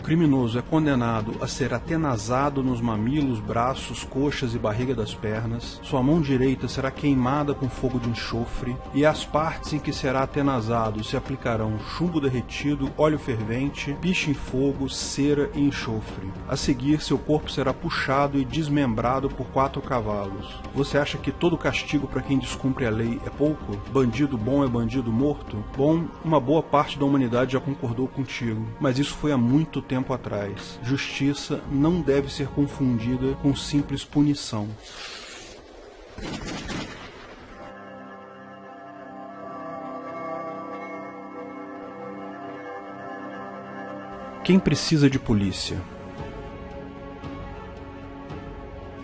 criminoso é condenado a ser atenazado nos mamilos, braços, coxas e barriga das pernas, sua mão direita será queimada com fogo de enxofre, e às partes em que será atenazado se aplicarão chumbo derretido, óleo fervente, piche em fogo, cera e enxofre. A seguir, seu corpo será puxado e desmembrado por 4 cavalos. Você acha que todo castigo para quem descumpre a lei é pouco? Bandido bom é bandido morto? Bom, uma boa parte da humanidade já concordou contigo, mas isso foi há muito tempo atrás. Justiça não deve ser confundida com simples punição. Quem precisa de polícia?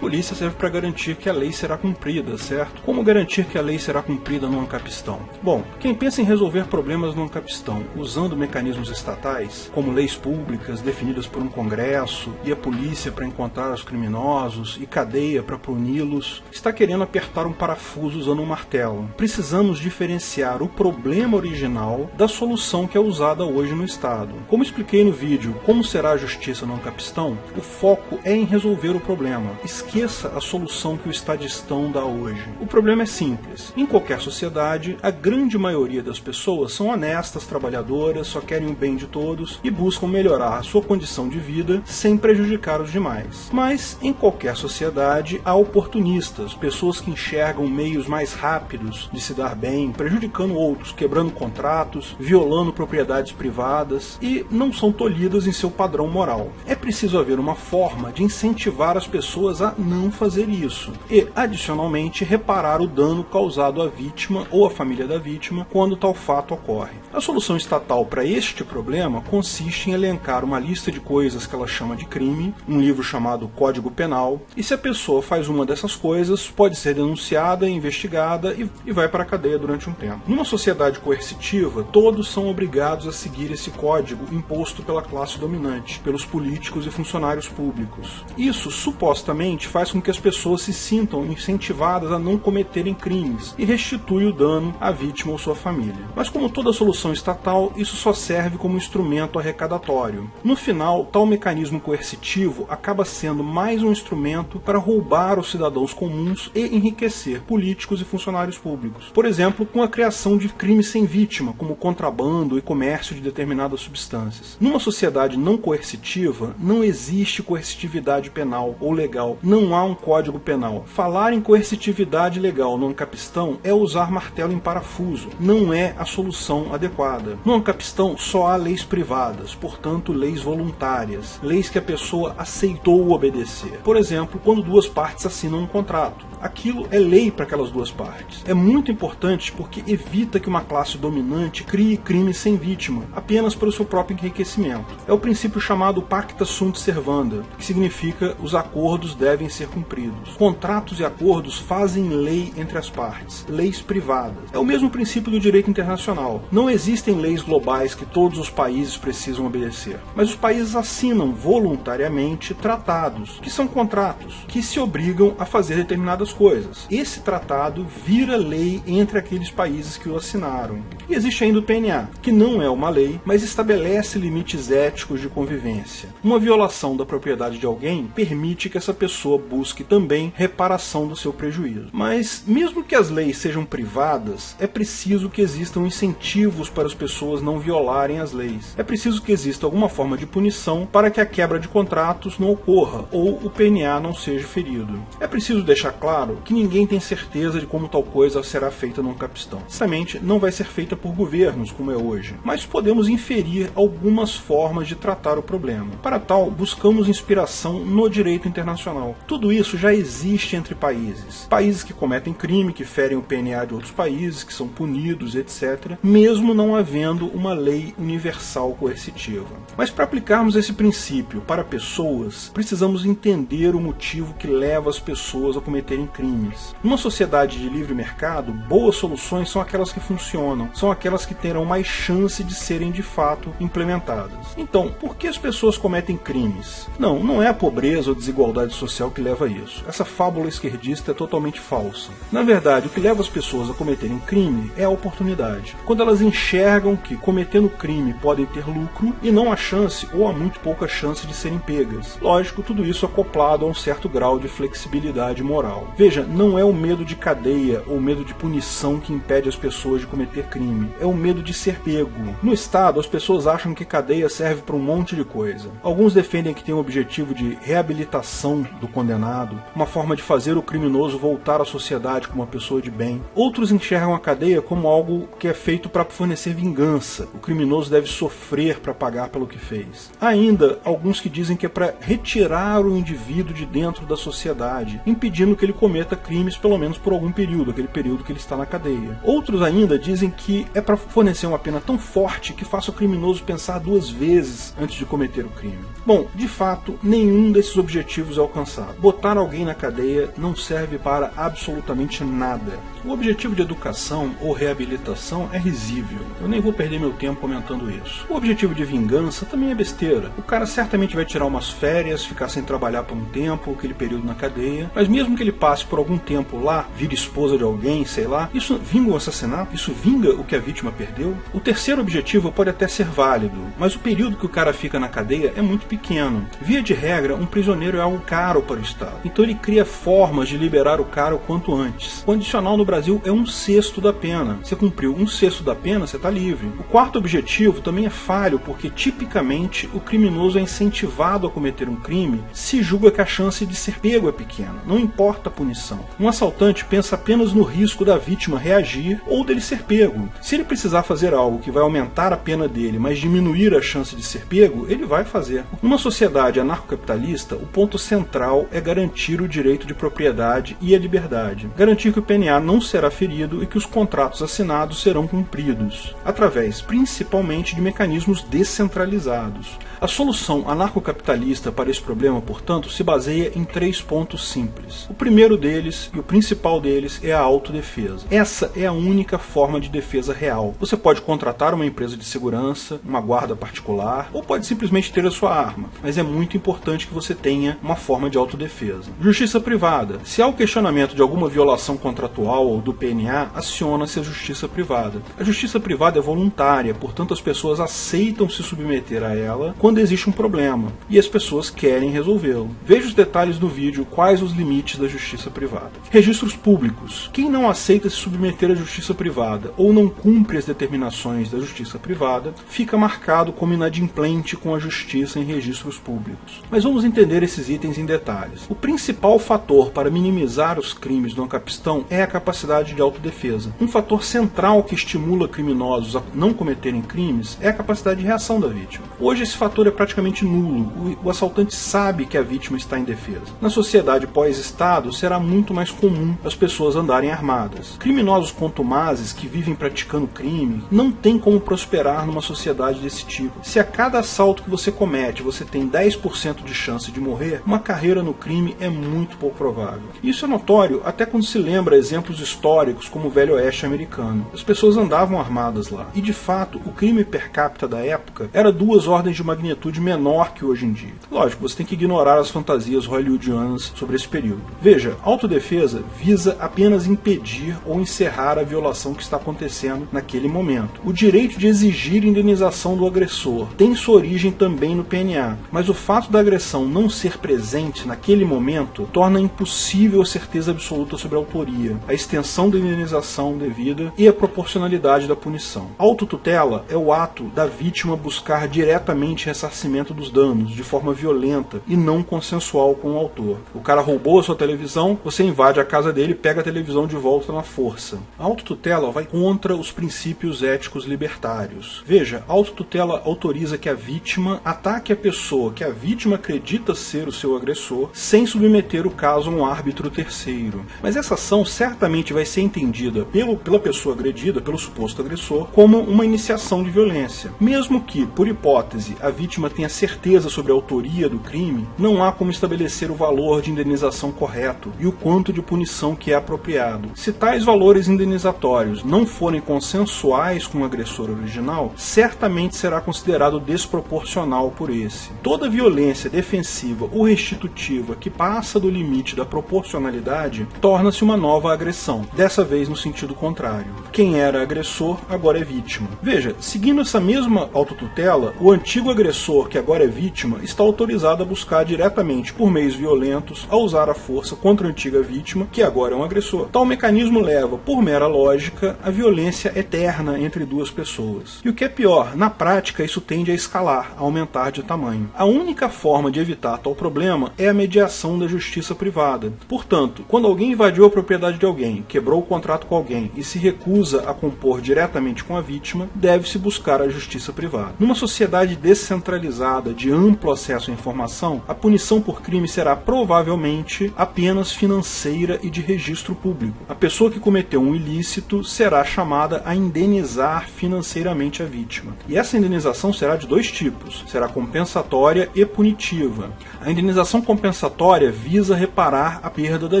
Polícia serve para garantir que a lei será cumprida, certo? Como garantir que a lei será cumprida no Ancapistão? Bom, quem pensa em resolver problemas no Ancapistão usando mecanismos estatais, como leis públicas definidas por um congresso, e a polícia para encontrar os criminosos, e cadeia para puni-los, está querendo apertar um parafuso usando um martelo. Precisamos diferenciar o problema original da solução que é usada hoje no Estado. Como expliquei no vídeo Como Será a Justiça no Ancapistão, o foco é em resolver o problema. Esqueça a solução que o estadistão dá hoje. O problema é simples. Em qualquer sociedade, a grande maioria das pessoas são honestas, trabalhadoras, só querem o bem de todos e buscam melhorar a sua condição de vida sem prejudicar os demais. Mas, em qualquer sociedade, há oportunistas, pessoas que enxergam meios mais rápidos de se dar bem, prejudicando outros, quebrando contratos, violando propriedades privadas e não são tolhidas em seu padrão moral. É preciso haver uma forma de incentivar as pessoas a não fazer isso e, adicionalmente, reparar o dano causado à vítima ou à família da vítima quando tal fato ocorre. A solução estatal para este problema consiste em elencar uma lista de coisas que ela chama de crime, um livro chamado Código Penal, e se a pessoa faz uma dessas coisas, pode ser denunciada, investigada e vai para a cadeia durante um tempo. Numa sociedade coercitiva, todos são obrigados a seguir esse código imposto pela classe dominante, pelos políticos e funcionários públicos. Isso, supostamente, faz com que as pessoas se sintam incentivadas a não cometerem crimes e restitui o dano à vítima ou sua família. Mas como toda solução estatal, isso só serve como instrumento arrecadatório. No final, tal mecanismo coercitivo acaba sendo mais um instrumento para roubar os cidadãos comuns e enriquecer políticos e funcionários públicos. Por exemplo, com a criação de crimes sem vítima, como contrabando e comércio de determinadas substâncias. Numa sociedade não coercitiva, não existe coercitividade penal ou legal. Não há um código penal. Falar em coercitividade legal no Ancapistão é usar martelo em parafuso. Não é a solução adequada. No Ancapistão só há leis privadas, portanto leis voluntárias, leis que a pessoa aceitou obedecer. Por exemplo, quando duas partes assinam um contrato. Aquilo é lei para aquelas duas partes. É muito importante porque evita que uma classe dominante crie crimes sem vítima, apenas para o seu próprio enriquecimento. É o princípio chamado Pacta Sunt Servanda, que significa os acordos devem ser cumpridos. Contratos e acordos fazem lei entre as partes, leis privadas. É o mesmo princípio do direito internacional. Não existem leis globais que todos os países precisam obedecer, mas os países assinam voluntariamente tratados, que são contratos, que se obrigam a fazer determinadas coisas. Esse tratado vira lei entre aqueles países que o assinaram. E existe ainda o PNA, que não é uma lei, mas estabelece limites éticos de convivência. Uma violação da propriedade de alguém permite que essa pessoa busque também reparação do seu prejuízo. Mas, mesmo que as leis sejam privadas, é preciso que existam incentivos para as pessoas não violarem as leis. É preciso que exista alguma forma de punição para que a quebra de contratos não ocorra, ou o PNA não seja ferido. É preciso deixar claro que ninguém tem certeza de como tal coisa será feita no Ancapistão. Certamente não vai ser feita por governos, como é hoje, mas podemos inferir algumas formas de tratar o problema. Para tal, buscamos inspiração no direito internacional. Tudo isso já existe entre países. Países que cometem crime, que ferem o PNA de outros países, que são punidos, etc., mesmo não havendo uma lei universal coercitiva. Mas para aplicarmos esse princípio para pessoas, precisamos entender o motivo que leva as pessoas a cometerem crimes. Numa sociedade de livre mercado, boas soluções são aquelas que funcionam, são aquelas que terão mais chance de serem de fato implementadas. Então, por que as pessoas cometem crimes? Não é a pobreza ou desigualdade social que que leva a isso. Essa fábula esquerdista é totalmente falsa. Na verdade, o que leva as pessoas a cometerem crime é a oportunidade. Quando elas enxergam que, cometendo crime, podem ter lucro e não a chance, ou há muito pouca chance de serem pegas. Lógico, tudo isso acoplado a um certo grau de flexibilidade moral. Veja, não é o medo de cadeia ou medo de punição que impede as pessoas de cometer crime. É o medo de ser pego. No Estado, as pessoas acham que cadeia serve para um monte de coisa. Alguns defendem que tem o objetivo de reabilitação do condenado, uma forma de fazer o criminoso voltar à sociedade como uma pessoa de bem. Outros enxergam a cadeia como algo que é feito para fornecer vingança. O criminoso deve sofrer para pagar pelo que fez. Há ainda alguns que dizem que é para retirar o indivíduo de dentro da sociedade, impedindo que ele cometa crimes pelo menos por algum período, aquele período que ele está na cadeia. Outros ainda dizem que é para fornecer uma pena tão forte que faça o criminoso pensar duas vezes antes de cometer o crime. Bom, de fato, nenhum desses objetivos é alcançado. Botar alguém na cadeia não serve para absolutamente nada. O objetivo de educação ou reabilitação é risível. Eu nem vou perder meu tempo comentando isso. O objetivo de vingança também é besteira. O cara certamente vai tirar umas férias, ficar sem trabalhar por um tempo, aquele período na cadeia, mas mesmo que ele passe por algum tempo lá, vire esposa de alguém, sei lá, isso vinga o assassinato? Isso vinga o que a vítima perdeu? O terceiro objetivo pode até ser válido, mas o período que o cara fica na cadeia é muito pequeno. Via de regra, um prisioneiro é algo caro para o Estado, então ele cria formas de liberar o cara o quanto antes. O condicional no Brasil é 1/6 da pena. Você cumpriu 1/6 da pena, você está livre. O quarto objetivo também é falho, porque tipicamente o criminoso é incentivado a cometer um crime se julga que a chance de ser pego é pequena, não importa a punição. Um assaltante pensa apenas no risco da vítima reagir ou dele ser pego. Se ele precisar fazer algo que vai aumentar a pena dele, mas diminuir a chance de ser pego, ele vai fazer. Numa sociedade anarcocapitalista, o ponto central é garantir o direito de propriedade e a liberdade. Garantir que o PNA não será ferido e que os contratos assinados serão cumpridos, através principalmente de mecanismos descentralizados. A solução anarcocapitalista para esse problema, portanto, se baseia em 3 pontos simples. O primeiro deles, e o principal deles, é a autodefesa. Essa é a única forma de defesa real. Você pode contratar uma empresa de segurança, uma guarda particular, ou pode simplesmente ter a sua arma, mas é muito importante que você tenha uma forma de autodefesa. Justiça privada. Se há o questionamento de alguma violação contratual ou do PNA, aciona-se a justiça privada. A justiça privada é voluntária, portanto as pessoas aceitam se submeter a ela quando existe um problema, e as pessoas querem resolvê-lo. Veja os detalhes no vídeo quais os limites da justiça privada. Registros públicos. Quem não aceita se submeter à justiça privada ou não cumpre as determinações da justiça privada, fica marcado como inadimplente com a justiça em registros públicos. Mas vamos entender esses itens em detalhes. O principal fator para minimizar os crimes no Ancapistan é a capacidade de autodefesa. Um fator central que estimula criminosos a não cometerem crimes é a capacidade de reação da vítima. Hoje esse fator é praticamente nulo. O assaltante sabe que a vítima está indefesa. Na sociedade pós-Estado, será muito mais comum as pessoas andarem armadas. Criminosos contumazes que vivem praticando crime não têm como prosperar numa sociedade desse tipo. Se a cada assalto que você comete você tem 10% de chance de morrer, uma carreira no crime é muito pouco provável. Isso é notório até quando se lembra exemplos históricos como o Velho Oeste americano. As pessoas andavam armadas lá. E de fato, o crime per capita da época era 2 ordens de magnitude menor que hoje em dia. Lógico, você tem que ignorar as fantasias hollywoodianas sobre esse período. Veja, autodefesa visa apenas impedir ou encerrar a violação que está acontecendo naquele momento. O direito de exigir indenização do agressor tem sua origem também no PNA, mas o fato da agressão não ser presente naquele momento torna impossível a certeza absoluta sobre a autoria, a extensão da indenização devida e a proporcionalidade da punição. Autotutela é o ato da vítima buscar diretamente ressarcimento dos danos, de forma violenta e não consensual com o autor. O cara roubou a sua televisão, você invade a casa dele e pega a televisão de volta na força. A autotutela vai contra os princípios éticos libertários. Veja, a autotutela autoriza que a vítima ataque a pessoa que a vítima acredita ser o seu agressor, sem submeter o caso a um árbitro terceiro. Mas essa ação certamente vai ser entendida pela pessoa agredida, pelo suposto agressor, como uma iniciação de violência. Mesmo que, por hipótese, a vítima tenha certeza sobre a autoria do crime, não há como estabelecer o valor de indenização correto e o quanto de punição que é apropriado. Se tais valores indenizatórios não forem consensuais com o agressor original, certamente será considerado desproporcional por esse. Toda violência defensiva ou restitutiva punitiva que passa do limite da proporcionalidade torna-se uma nova agressão, dessa vez no sentido contrário. Quem era agressor agora é vítima. Veja, seguindo essa mesma autotutela, o antigo agressor que agora é vítima está autorizado a buscar diretamente por meios violentos a usar a força contra a antiga vítima, que agora é um agressor. Tal mecanismo leva, por mera lógica, a violência eterna entre duas pessoas. E o que é pior, na prática isso tende a escalar, a aumentar de tamanho. A única forma de evitar tal problema é a mediação da justiça privada. Portanto, quando alguém invadiu a propriedade de alguém, quebrou o contrato com alguém e se recusa a compor diretamente com a vítima, deve-se buscar a justiça privada. Numa sociedade descentralizada de amplo acesso à informação, a punição por crime será provavelmente apenas financeira e de registro público. A pessoa que cometeu um ilícito será chamada a indenizar financeiramente a vítima. E essa indenização será de dois tipos. Será compensatória e punitiva. A indenização compensatória visa reparar a perda da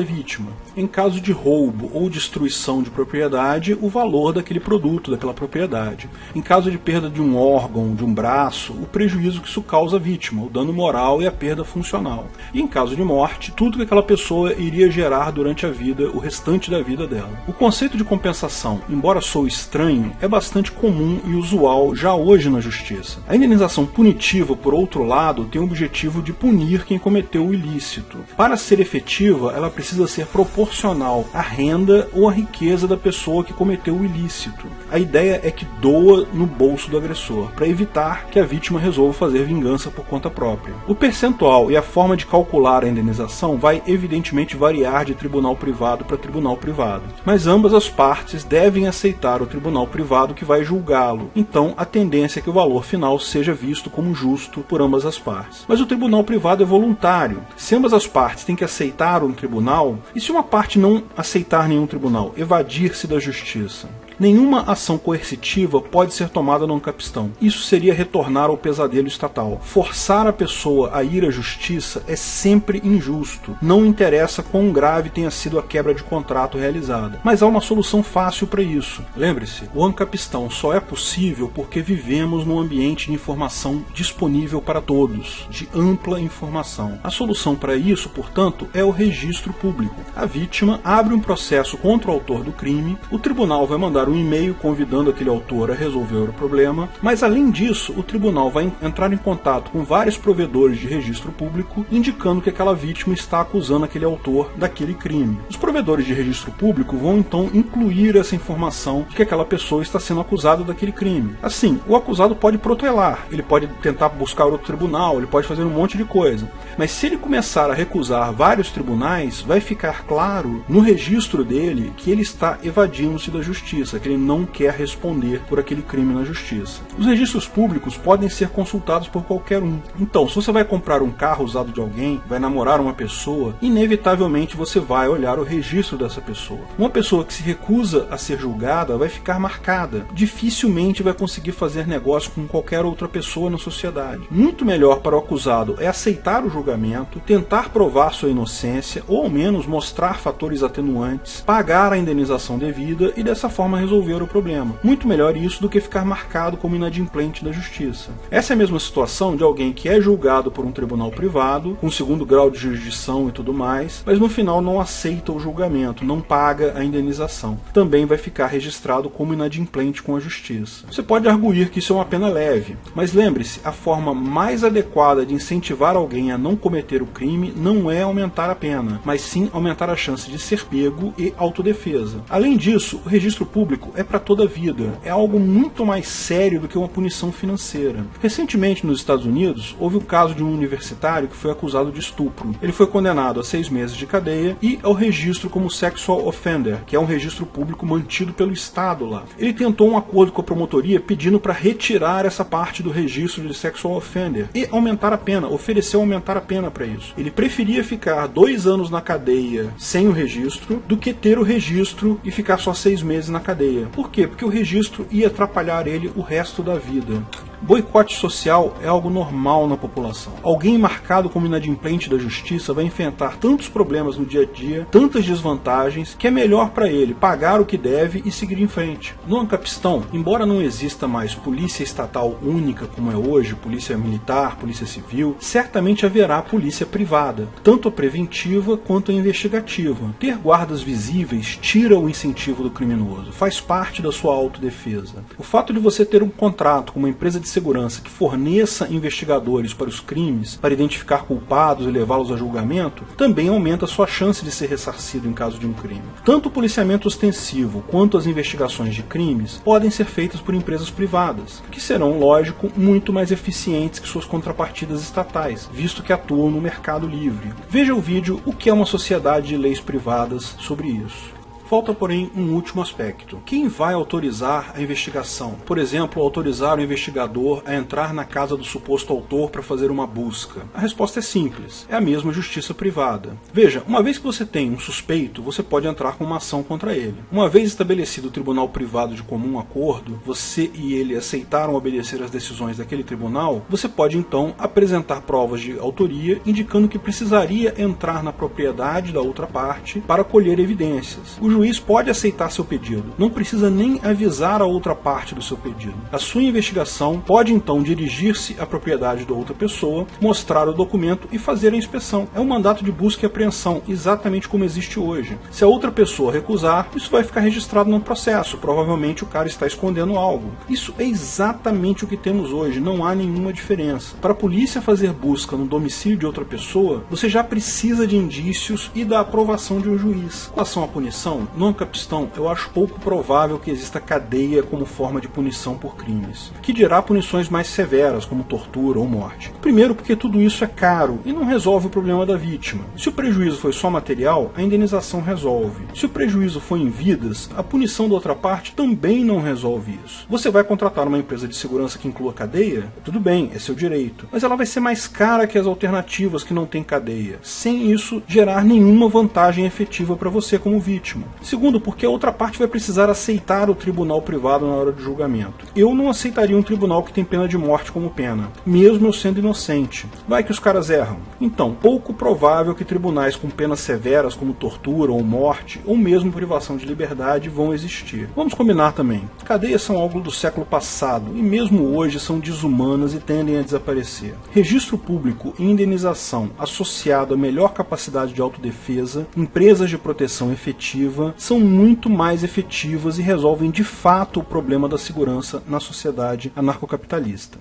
vítima. Em caso de roubo ou destruição de propriedade, o valor daquele produto, daquela propriedade. Em caso de perda de um órgão, de um braço, o prejuízo que isso causa à vítima, o dano moral e a perda funcional. E em caso de morte, tudo que aquela pessoa iria gerar durante a vida, o restante da vida dela. O conceito de compensação, embora soe estranho, é bastante comum e usual já hoje na justiça. A indenização punitiva, por outro lado, tem o objetivo de punir quem cometeu o ilícito. Para ser efetiva, ela precisa ser proporcional à renda ou à riqueza da pessoa que cometeu o ilícito. A ideia é que doa no bolso do agressor, para evitar que a vítima resolva fazer vingança por conta própria. O percentual e a forma de calcular a indenização vai evidentemente variar de tribunal privado para tribunal privado, mas ambas as partes devem aceitar o tribunal privado que vai julgá-lo. Então, a tendência é que o valor final seja visto como justo por ambas as partes. Mas o tribunal privado é voluntário. Se ambas as partes têm que aceitar um tribunal, e se uma parte não aceitar nenhum tribunal, evadir-se da justiça? Nenhuma ação coercitiva pode ser tomada no ancapistão. Isso seria retornar ao pesadelo estatal. Forçar a pessoa a ir à justiça é sempre injusto. Não interessa quão grave tenha sido a quebra de contrato realizada. Mas há uma solução fácil para isso. Lembre-se, o ancapistão só é possível porque vivemos num ambiente de informação disponível para todos, de ampla informação. A solução para isso, portanto, é o registro público. A vítima abre um processo contra o autor do crime, o tribunal vai mandar um e-mail convidando aquele autor a resolver o problema, mas além disso, o tribunal vai entrar em contato com vários provedores de registro público, indicando que aquela vítima está acusando aquele autor daquele crime. Os provedores de registro público vão então incluir essa informação de que aquela pessoa está sendo acusada daquele crime. Assim, o acusado pode protelar, ele pode tentar buscar outro tribunal, ele pode fazer um monte de coisa, mas se ele começar a recusar vários tribunais, vai ficar claro no registro dele que ele está evadindo-se da justiça, que ele não quer responder por aquele crime na justiça. Os registros públicos podem ser consultados por qualquer um. Então, se você vai comprar um carro usado de alguém, vai namorar uma pessoa, inevitavelmente você vai olhar o registro dessa pessoa. Uma pessoa que se recusa a ser julgada vai ficar marcada. Dificilmente vai conseguir fazer negócio com qualquer outra pessoa na sociedade. Muito melhor para o acusado é aceitar o julgamento, tentar provar sua inocência, ou ao menos mostrar fatores atenuantes, pagar a indenização devida e dessa forma resolver o problema. Muito melhor isso do que ficar marcado como inadimplente da justiça. Essa é a mesma situação de alguém que é julgado por um tribunal privado, com segundo grau de jurisdição e tudo mais, mas no final não aceita o julgamento, não paga a indenização. Também vai ficar registrado como inadimplente com a justiça. Você pode arguir que isso é uma pena leve, mas lembre-se, a forma mais adequada de incentivar alguém a não cometer o crime não é aumentar a pena, mas sim aumentar a chance de ser pego e autodefesa. Além disso, o registro público é para toda a vida. É algo muito mais sério do que uma punição financeira. Recentemente, nos Estados Unidos, houve o caso de um universitário que foi acusado de estupro. Ele foi condenado a 6 meses de cadeia e ao registro como sexual offender, que é um registro público mantido pelo Estado lá. Ele tentou um acordo com a promotoria pedindo para retirar essa parte do registro de sexual offender e aumentar a pena, ofereceu aumentar a pena para isso. Ele preferia ficar 2 anos na cadeia sem o registro do que ter o registro e ficar só 6 meses na cadeia. Por quê? Porque o registro ia atrapalhar ele o resto da vida. Boicote social é algo normal na população. Alguém marcado como inadimplente da justiça vai enfrentar tantos problemas no dia a dia, tantas desvantagens, que é melhor para ele pagar o que deve e seguir em frente. No Ancapistão, embora não exista mais polícia estatal única como é hoje, polícia militar, polícia civil, certamente haverá polícia privada, tanto a preventiva quanto a investigativa. Ter guardas visíveis tira o incentivo do criminoso, faz parte da sua autodefesa. O fato de você ter um contrato com uma empresa de segurança que forneça investigadores para os crimes, para identificar culpados e levá-los a julgamento, também aumenta a sua chance de ser ressarcido em caso de um crime. Tanto o policiamento ostensivo quanto as investigações de crimes podem ser feitas por empresas privadas, que serão, lógico, muito mais eficientes que suas contrapartidas estatais, visto que atuam no mercado livre. Veja o vídeo O que é uma sociedade de leis privadas sobre isso. Falta, porém, um último aspecto. Quem vai autorizar a investigação? Por exemplo, autorizar o investigador a entrar na casa do suposto autor para fazer uma busca? A resposta é simples. É a mesma justiça privada. Veja, uma vez que você tem um suspeito, você pode entrar com uma ação contra ele. Uma vez estabelecido o tribunal privado de comum acordo, você e ele aceitaram obedecer às decisões daquele tribunal, você pode então apresentar provas de autoria indicando que precisaria entrar na propriedade da outra parte para colher evidências. O juiz pode aceitar seu pedido, não precisa nem avisar a outra parte do seu pedido. A sua investigação pode então dirigir-se à propriedade da outra pessoa, mostrar o documento e fazer a inspeção. É um mandato de busca e apreensão, exatamente como existe hoje. Se a outra pessoa recusar, isso vai ficar registrado no processo, provavelmente o cara está escondendo algo. Isso é exatamente o que temos hoje, não há nenhuma diferença. Para a polícia fazer busca no domicílio de outra pessoa, você já precisa de indícios e da aprovação de um juiz. Com relação à punição, no Ancapistão, eu acho pouco provável que exista cadeia como forma de punição por crimes, que dirá punições mais severas, como tortura ou morte. Primeiro porque tudo isso é caro e não resolve o problema da vítima. Se o prejuízo foi só material, a indenização resolve. Se o prejuízo foi em vidas, a punição da outra parte também não resolve isso. Você vai contratar uma empresa de segurança que inclua cadeia? Tudo bem, é seu direito. Mas ela vai ser mais cara que as alternativas que não têm cadeia, sem isso gerar nenhuma vantagem efetiva para você como vítima. Segundo, porque a outra parte vai precisar aceitar o tribunal privado na hora do julgamento. Eu não aceitaria um tribunal que tem pena de morte como pena, mesmo eu sendo inocente. Vai que os caras erram. Então, pouco provável que tribunais com penas severas como tortura ou morte, ou mesmo privação de liberdade, vão existir. Vamos combinar também. Cadeias são algo do século passado, e mesmo hoje são desumanas e tendem a desaparecer. Registro público e indenização associado a melhor capacidade de autodefesa, empresas de proteção efetiva, são muito mais efetivas e resolvem de fato o problema da segurança na sociedade anarcocapitalista.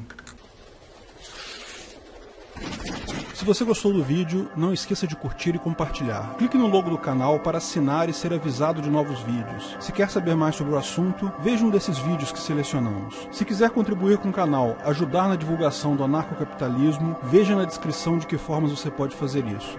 Se você gostou do vídeo, não esqueça de curtir e compartilhar. Clique no logo do canal para assinar e ser avisado de novos vídeos. Se quer saber mais sobre o assunto, veja um desses vídeos que selecionamos. Se quiser contribuir com o canal, ajudar na divulgação do anarcocapitalismo, veja na descrição de que formas você pode fazer isso.